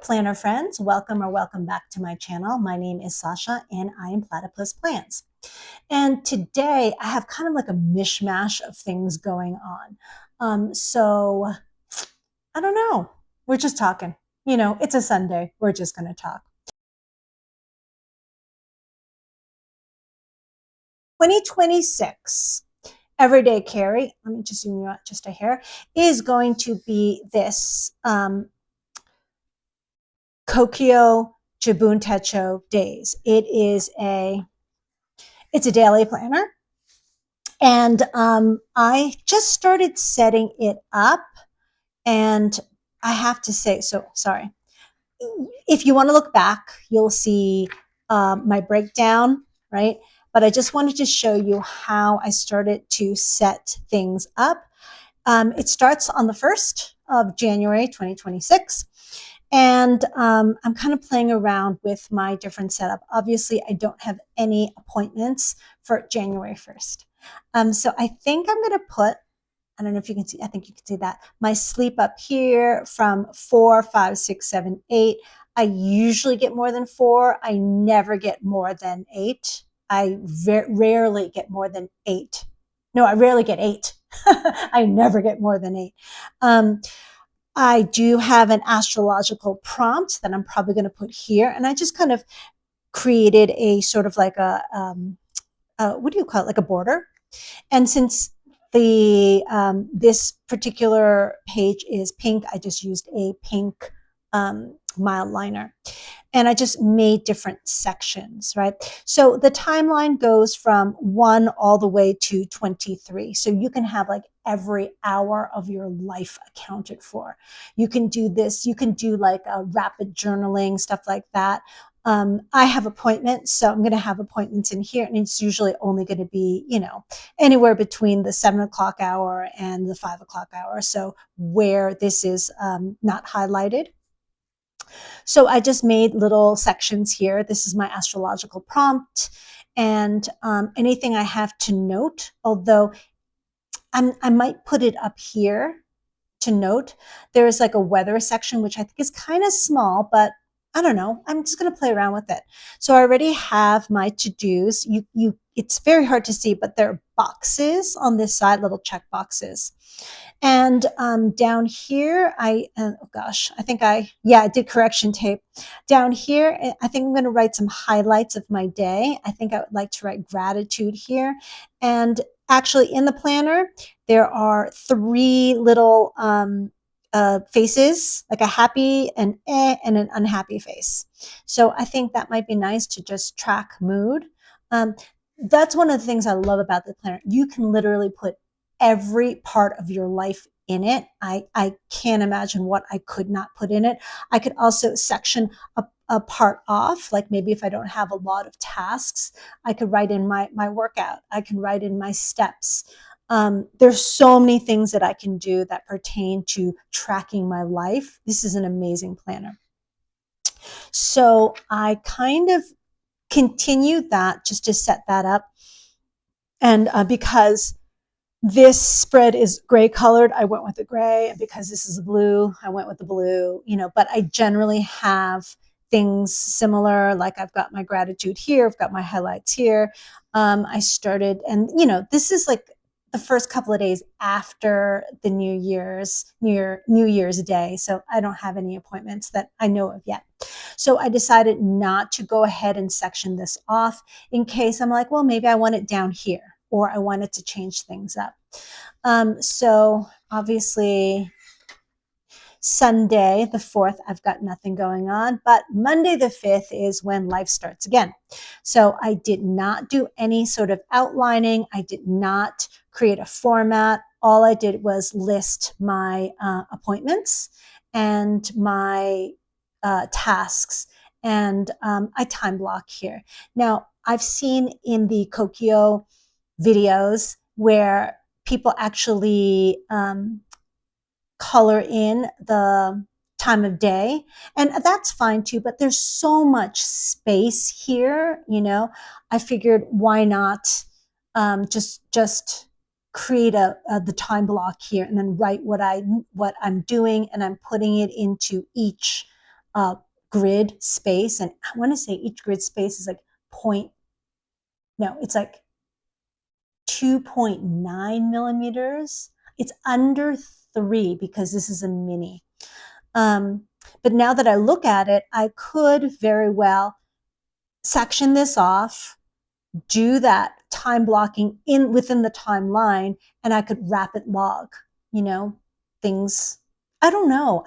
planner friends, welcome or welcome back to my channel. My name is Sasha and I am Platypus Plants. And today I have kind of like a mishmash of things going on. So I don't know. We're just talking. You know, it's a Sunday. We're just going to talk. 2026, Everyday Carry, let me just zoom you out just a hair, is going to be this Kokyo Jibun Techo Days. It's a daily planner. And I just started setting it up. And I have to say, so sorry. If you want to look back, you'll see my breakdown, right? But I just wanted to show you how I started to set things up. It starts on the 1st of January, 2026. And I'm kind of playing around with my different setup. Obviously, I don't have any appointments for January 1st. So I think I'm going to put, I don't know if you can see, I think you can see that, my sleep up here from 4, 5, 6, 7, 8. I usually get more than 4. I never get more than 8. I rarely get more than 8. No, I rarely get 8. I never get more than 8. I do have an astrological prompt that I'm probably going to put here. And I just kind of created a sort of like what do you call it? Like a border. And since this particular page is pink, I just used a pink mild liner. And I just made different sections, right? So the timeline goes from 1 all the way to 23. So you can have like every hour of your life accounted for. You can do this. You can do like a rapid journaling, stuff like that. I have appointments, so I'm going to have appointments in here, and it's usually only going to be, you know, anywhere between the 7 o'clock hour and the 5 o'clock hour. So where this is not highlighted. So I just made little sections here. This is my astrological prompt, and anything I have to note, although I might put it up here to note. There is like a weather section, which I think is kind of small, but I don't know. I'm just going to play around with it. So I already have my to-dos. It's very hard to see, but there are boxes on this side, little check boxes. And down here, oh gosh, I did correction tape. Down here, I think I'm going to write some highlights of my day. I think I would like to write gratitude here. And actually in the planner, there are 3 little faces, like a happy, an and an unhappy face. So I think that might be nice to just track mood. That's one of the things I love about the planner. You can literally put every part of your life in it. I can't imagine what I could not put in it. I could also section a part off, like maybe if I don't have a lot of tasks, I could write in my workout. I can write in my steps. There's so many things that I can do that pertain to tracking my life. This is an amazing planner. So I kind of continued that just to set that up. And because this spread is gray colored, I went with the gray. And because this is blue, I went with the blue, you know, but I generally have things similar. Like I've got my gratitude here. I've got my highlights here. I started, and you know, this is like the first couple of days after the New Year's Day. So I don't have any appointments that I know of yet. So I decided not to go ahead and section this off in case I'm like, well, maybe I want it down here, or I wanted to change things up. So obviously Sunday, the 4th, I've got nothing going on, but Monday, the 5th is when life starts again. So I did not do any sort of outlining. I did not create a format. All I did was list my appointments and my tasks, and I time block here. Now, I've seen in the Kokyo videos where people actually color in the time of day, and that's fine too, but there's so much space here, you know. I figured why not just create the time block here and then write what I'm doing, and I'm putting it into each grid space. And I want to say each grid space is like it's like 2.9 millimeters. It's under 3 because this is a mini. But now that I look at it, I could very well section this off, do that time blocking within the timeline, and I could rapid log, things. I don't know.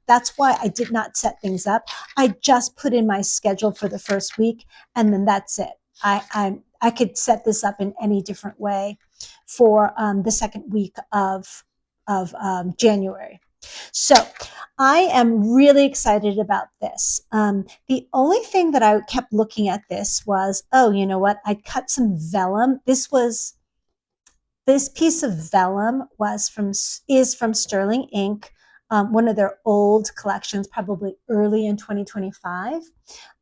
That's why I did not set things up. I just put in my schedule for the first week, and then that's it. I could set this up in any different way for the second week of January. So I am really excited about this. The only thing that I kept looking at this was, oh, you know what? I cut some vellum. This piece of vellum is from Sterling Ink, one of their old collections, probably early in 2025.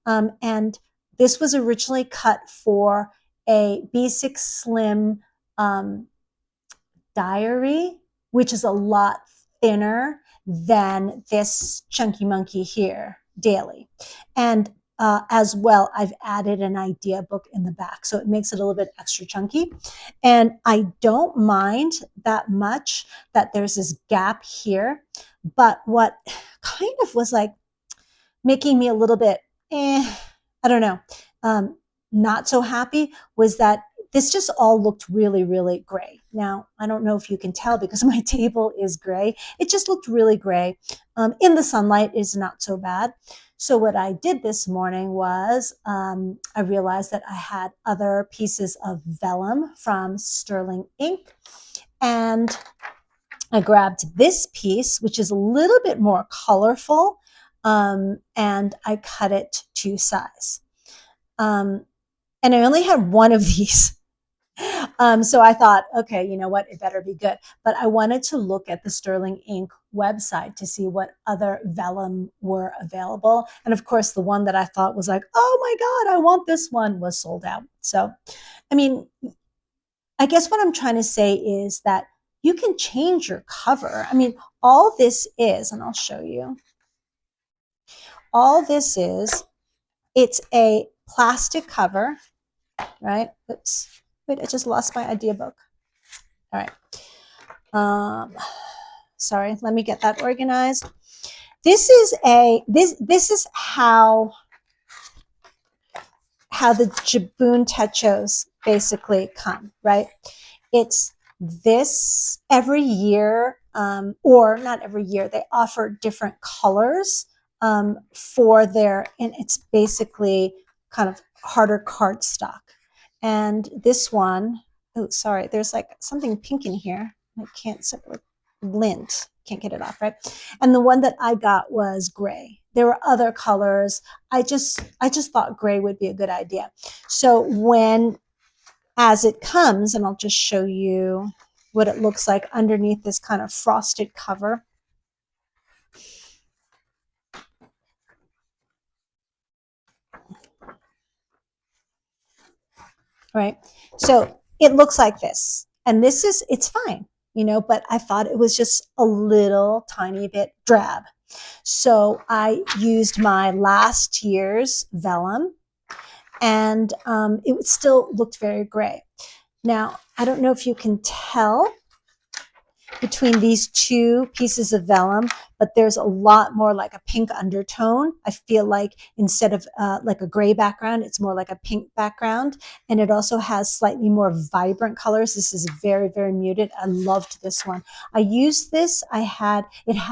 And this was originally cut for a B6 Slim diary, which is a lot thinner than this Chunky Monkey here, daily. And as well, I've added an idea book in the back, so it makes it a little bit extra chunky. And I don't mind that much that there's this gap here, but what kind of was like making me a little bit, I don't know, not so happy was that this just all looked really, really gray. Now, I don't know if you can tell because my table is gray. It just looked really gray. In the sunlight is not so bad. So what I did this morning was I realized that I had other pieces of vellum from Sterling Ink. And I grabbed this piece, which is a little bit more colorful, and I cut it to size. And I only had one of these. So I thought, okay, you know what? It better be good. But I wanted to look at the Sterling Ink website to see what other vellum were available. And of course, the one that I thought was like, oh my God, I want this one, was sold out. So, I mean, I guess what I'm trying to say is that you can change your cover. I mean, all this is, and I'll show you, all this is, it's a plastic cover, right? Oops. Wait, I just lost my idea book. All right. Sorry, let me get that organized. This is this is how the Jibun Techos basically come, right? It's this every year, or not every year, they offer different colors for their, and it's basically kind of harder cardstock. And this one, oh, sorry, there's like something pink in here. I can't, like lint, can't get it off, right? And the one that I got was gray. There were other colors. I just thought gray would be a good idea. So as it comes, and I'll just show you what it looks like underneath this kind of frosted cover. Right. So it looks like this, and it's fine, but I thought it was just a little tiny bit drab. So I used my last year's vellum, and it still looked very gray. Now, I don't know if you can tell between these two pieces of vellum, but there's a lot more like a pink undertone. I feel like instead of like a gray background, it's more like a pink background. And it also has slightly more vibrant colors. This is very, very muted. I loved this one. I used this. It had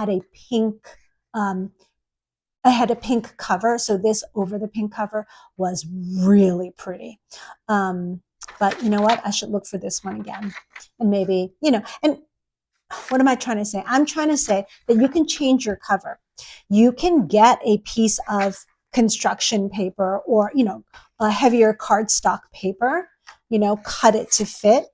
a pink, I had a pink cover. So this over the pink cover was really pretty. But you know what? I should look for this one again. And maybe, and what am I trying to say? I'm trying to say that you can change your cover. You can get a piece of construction paper or, a heavier cardstock paper, cut it to fit.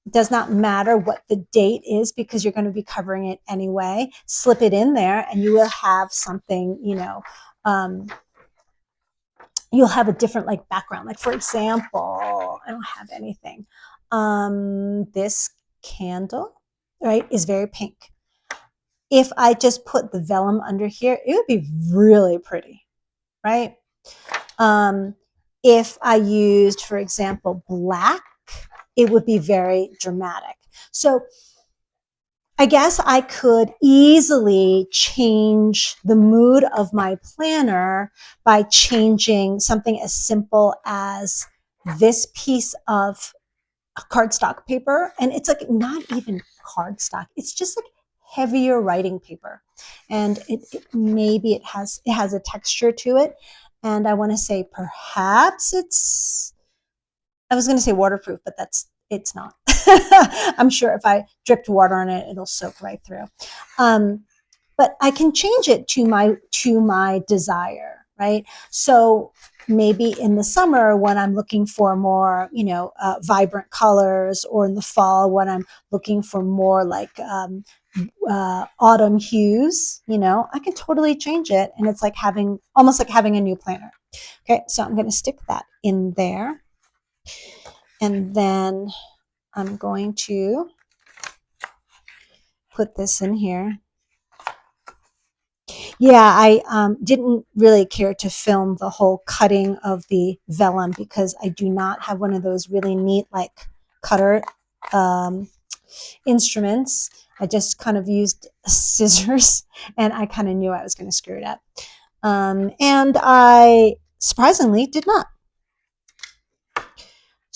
It does not matter what the date is because you're going to be covering it anyway. Slip it in there and you will have something, you'll have a different like background. Like for example, I don't have anything. This candle, right, is very pink. if I just put the vellum under here, it would be really pretty, right? If I used, for example, black, it would be very dramatic. So I guess I could easily change the mood of my planner by changing something as simple as this piece of cardstock paper. And it's like not even cardstock, it's just like heavier writing paper. And maybe it has a texture to it. And I want to say perhaps I was going to say waterproof, but it's not. I'm sure if I dripped water on it, it'll soak right through. But I can change it to my desire, right? So maybe in the summer when I'm looking for more, vibrant colors, or in the fall when I'm looking for more like autumn hues, I can totally change it, and it's like almost like having a new planner. Okay, so I'm going to stick that in there. And then I'm going to put this in here. Yeah, I didn't really care to film the whole cutting of the vellum because I do not have one of those really neat like cutter instruments. I just kind of used scissors, and I kind of knew I was going to screw it up. And I surprisingly did not.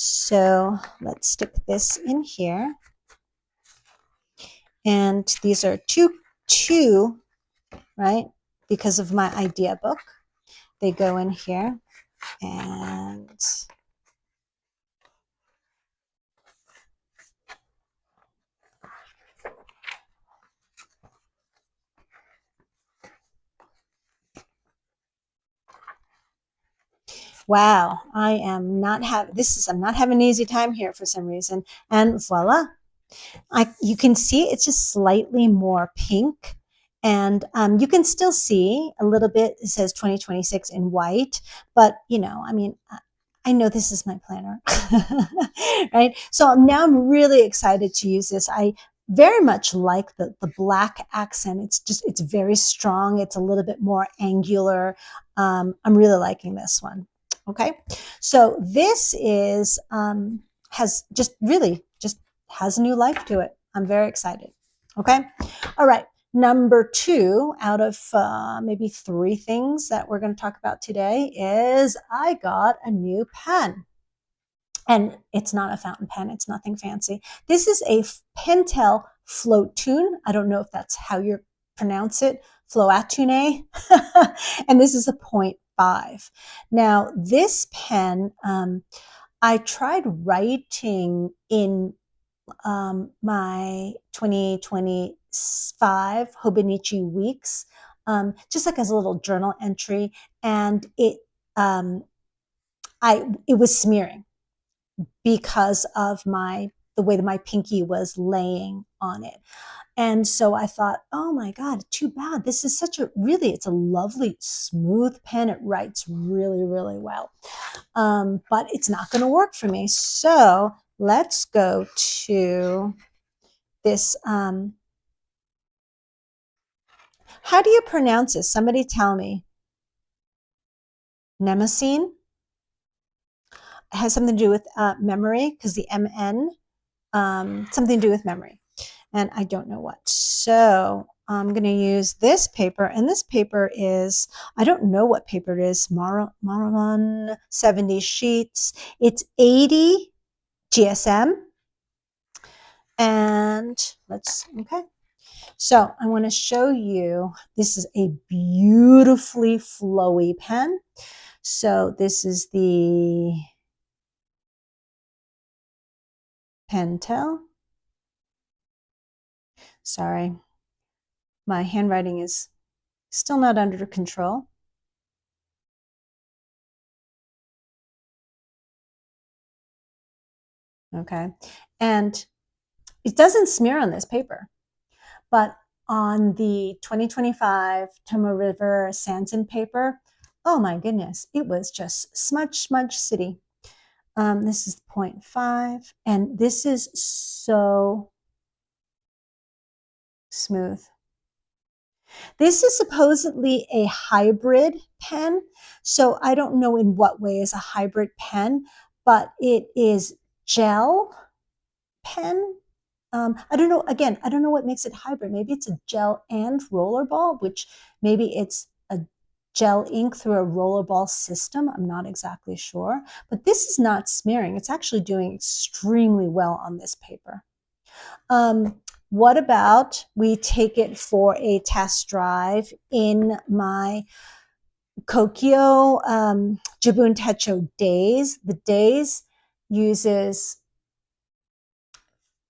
So let's stick this in here. And these are two, right? Because of my idea book. They go in here. And wow, I'm not having an easy time here for some reason. And voila, you can see it's just slightly more pink. And you can still see a little bit, it says 2026 in white, but I know this is my planner, right? So now I'm really excited to use this. I very much like the black accent. It's very strong. It's a little bit more angular. I'm really liking this one. Okay. So this has has a new life to it. I'm very excited. Okay. All right. Number 2 out of maybe 3 things that we're going to talk about today is I got a new pen. And it's not a fountain pen. It's nothing fancy. This is a Pentel Floatune. I don't know if that's how you pronounce it. Floatune. And this is a 0.5. Now, this pen, I tried writing in my 2025 Hobonichi weeks, just like as a little journal entry, and it was smearing because of the way that my pinky was laying on it. And so I thought, oh my God, too bad. This is it's a lovely, smooth pen. It writes really, really well. But it's not going to work for me. So let's go to this. How do you pronounce this? Somebody tell me. Nemosine? It has something to do with memory, because the MN, something to do with memory. And I don't know what. So I'm going to use this paper. And this paper is, I don't know what paper it is, Marlon 70 sheets. It's 80 GSM. And okay. So I want to show you, this is a beautifully flowy pen. So this is the Pentel. Sorry, my handwriting is still not under control. Okay, and it doesn't smear on this paper, but on the 2025 Tomoe River Sanson paper, oh my goodness, it was just smudge city. This is 0.5, and this is so smooth. This is supposedly a hybrid pen. So I don't know in what way is a hybrid pen, but it is gel pen. I don't know. Again, I don't know what makes it hybrid. Maybe it's a gel and rollerball, which maybe it's a gel ink through a rollerball system. I'm not exactly sure. But this is not smearing. It's actually doing extremely well on this paper. What about we take it for a test drive in my Kokyo Jibun Techo Days? The Days uses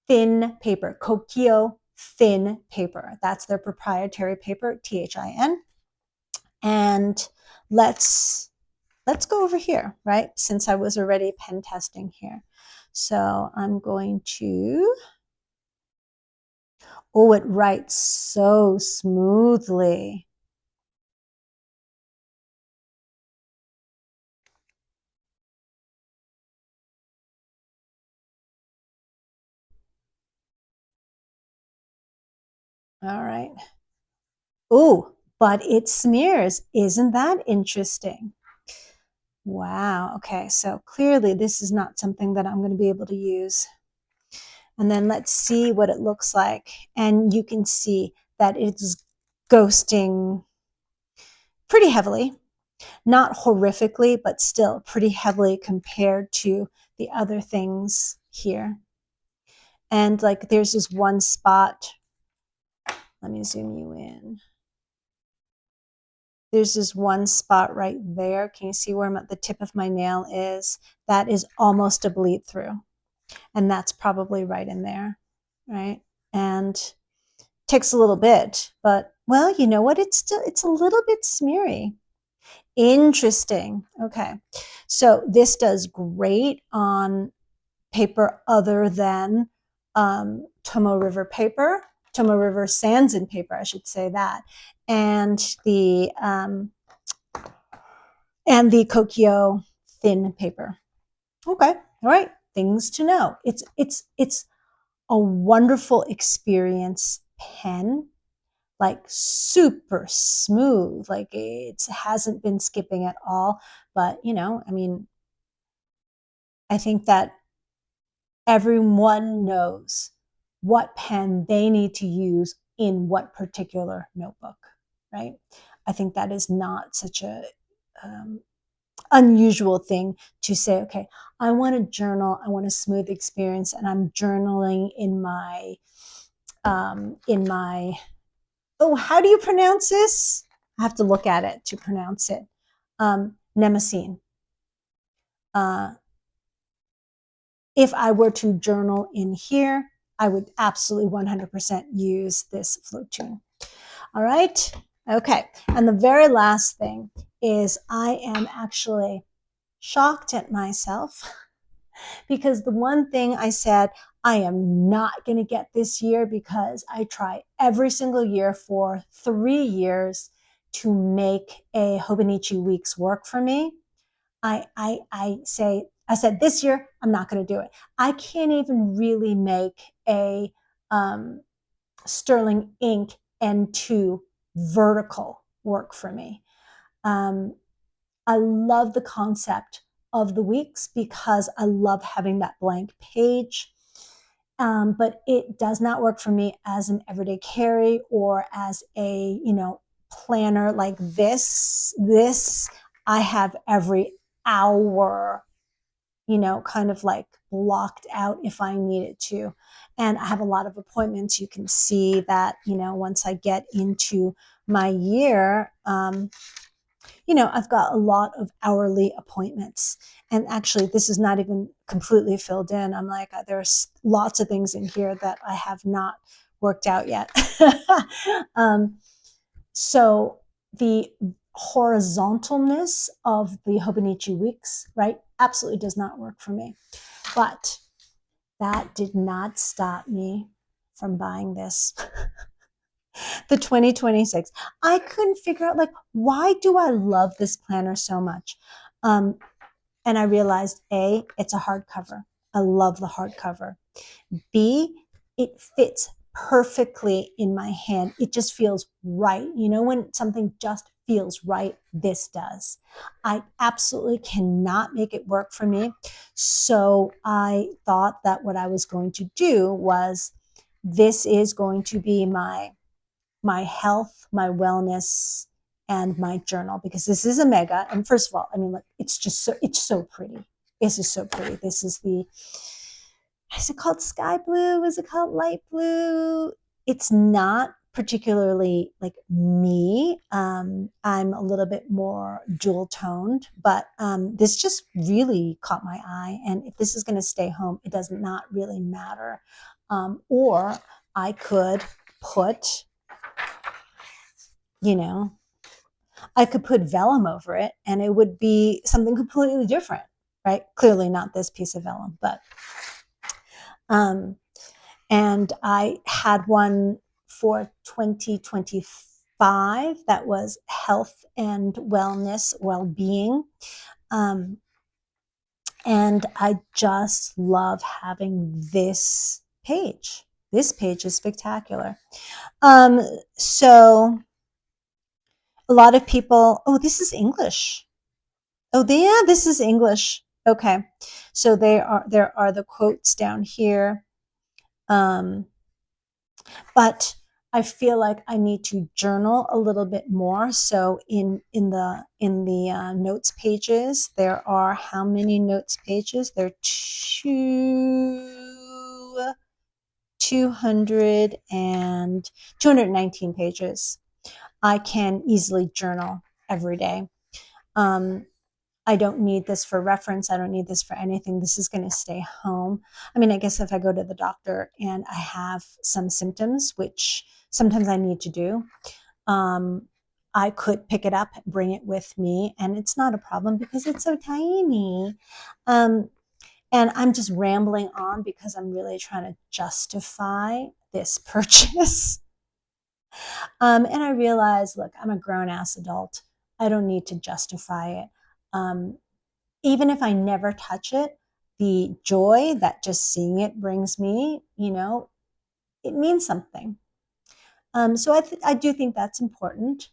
thin paper, Kokyo thin paper. That's their proprietary paper, THIN. And let's go over here, right? Since I was already pen testing here. So I'm going to, oh, it writes so smoothly. All right. Oh, but it smears. Isn't that interesting? Wow. Okay. So clearly this is not something that I'm going to be able to use. And then let's see what it looks like. And you can see that it's ghosting pretty heavily, not horrifically, but still pretty heavily compared to the other things here. And like there's this one spot. Let me zoom you in. There's this one spot right there. Can you see where the tip of my nail is? That is almost a bleed through. And that's probably right in there, right? And takes a little bit, but well, you know what? It's a little bit smeary. Interesting. Okay. So this does great on paper other than Tomo River paper, Tomo River sands and paper, I should say that, and the Kokyo thin paper. Okay, all right, things to know. It's a wonderful experience pen, like super smooth, like it hasn't been skipping at all. But you know, I mean, I think that everyone knows what pen they need to use in what particular notebook, right? I think that is not such a unusual thing to say, okay, I want to journal, I want a smooth experience, and I'm journaling in my oh, how do you pronounce this? I have to look at it to pronounce it. Nemesine. If I were to journal in here, I would absolutely 100% use this Floatune. All right. Okay. And the very last thing is I am actually shocked at myself because the one thing I said I am not going to get this year, because I try every single year for 3 years to make a Hobonichi Weeks work for me. I said this year I'm not going to do it. I can't even really make a Sterling ink N2 vertical work for me. I love the concept of the weeks because I love having that blank page. But it does not work for me as an everyday carry or as a, planner like this. This I have every hour, kind of like blocked out if I needed to. And I have a lot of appointments. You can see that, once I get into my year, I've got a lot of hourly appointments. And actually, this is not even completely filled in. I'm like, there's lots of things in here that I have not worked out yet. So the horizontalness of the Hobonichi Weeks, right, absolutely does not work for me. But that did not stop me from buying this. The 2026. I couldn't figure out, like, why do I love this planner so much? And I realized, A, it's a hardcover. I love the hardcover. B, it fits perfectly in my hand. It just feels right. You know, when something just feels right, this does. I absolutely cannot make it work for me. So I thought that what I was going to do was, this is going to be my health, my wellness, and my journal, because this is a mega. And first of all, I mean, look, it's so pretty. This is so pretty. This is the, is it called sky blue? Is it called light blue? It's not particularly like me. I'm a little bit more jewel toned, but this just really caught my eye. And if this is going to stay home, it does not really matter. Or I could put, you know, I could put vellum over it and it would be something completely different, right? Clearly not this piece of vellum, but, and I had one for 2025 that was health and wellness, well-being. And I just love having this page. This page is spectacular. So a lot of people, oh, this is English. Oh, yeah, this is English. Okay. So there are the quotes down here. But I feel like I need to journal a little bit more. So in the notes pages, there are how many notes pages? There are 200 and 219 pages. I can easily journal every day. I don't need this for reference. I don't need this for anything. This is going to stay home. I mean, I guess if I go to the doctor and I have some symptoms, which sometimes I need to do, I could pick it up, bring it with me, and it's not a problem because it's so tiny. And I'm just rambling on because I'm really trying to justify this purchase. And I realize, look, I'm a grown ass adult. I don't need to justify it. Even if I never touch it, the joy that just seeing it brings me, it means something. So I do think that's important,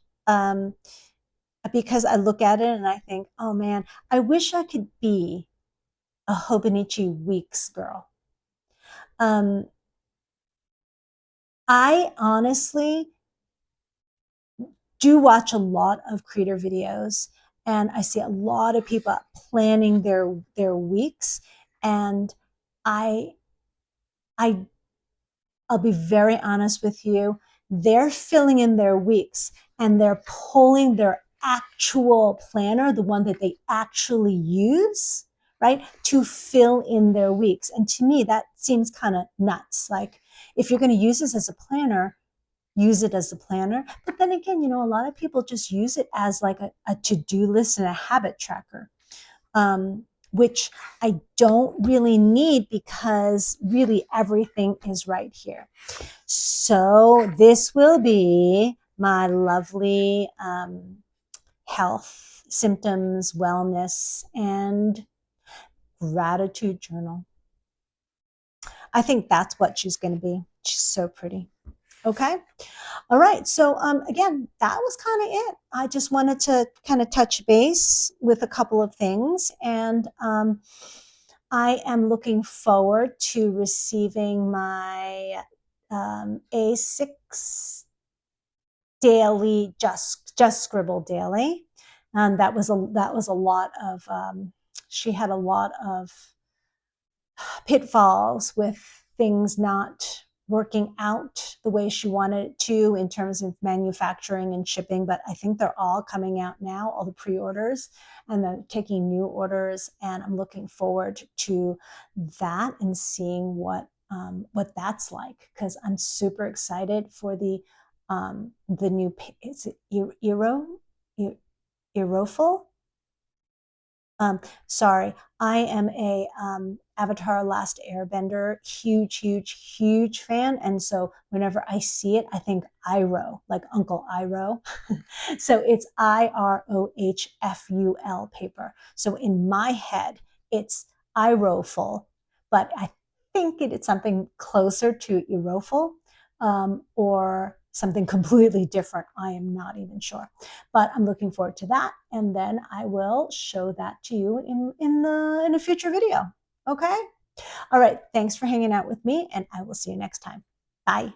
because I look at it and I think, oh man, I wish I could be a Hobonichi Weeks girl. I honestly do watch a lot of creator videos, and I see a lot of people planning their weeks, and I I I'll be very honest with you, they're filling in their weeks and they're pulling their actual planner, the one that they actually use, right, to fill in their weeks. And to me, that seems kind of nuts. Like, if you're going to use this as a planner, use it as a planner. But then again, a lot of people just use it as like a to-do list and a habit tracker. Which I don't really need, because really everything is right here. So this will be my lovely health, symptoms, wellness, and gratitude journal. I think that's what she's going to be. She's so pretty. Okay. All right. So again, that was kind of it. I just wanted to kind of touch base with a couple of things. And I am looking forward to receiving my A6 daily, just scribble daily. And that was a lot of, she had a lot of pitfalls with things not working out the way she wanted it to in terms of manufacturing and shipping. But I think they're all coming out now, all the pre-orders, and they're taking new orders. And I'm looking forward to that and seeing what that's like, because I'm super excited for the new, is it Aerofil? Sorry, I am a Avatar Last Airbender huge fan, and so whenever I see it, I think Iroh, like Uncle Iroh. So it's IROHFUL paper. So in my head, it's Iroful, but I think it's something closer to Aerofil. or something completely different. I am not even sure, but I'm looking forward to that. And then I will show that to you in a future video. Okay. All right. Thanks for hanging out with me, and I will see you next time. Bye.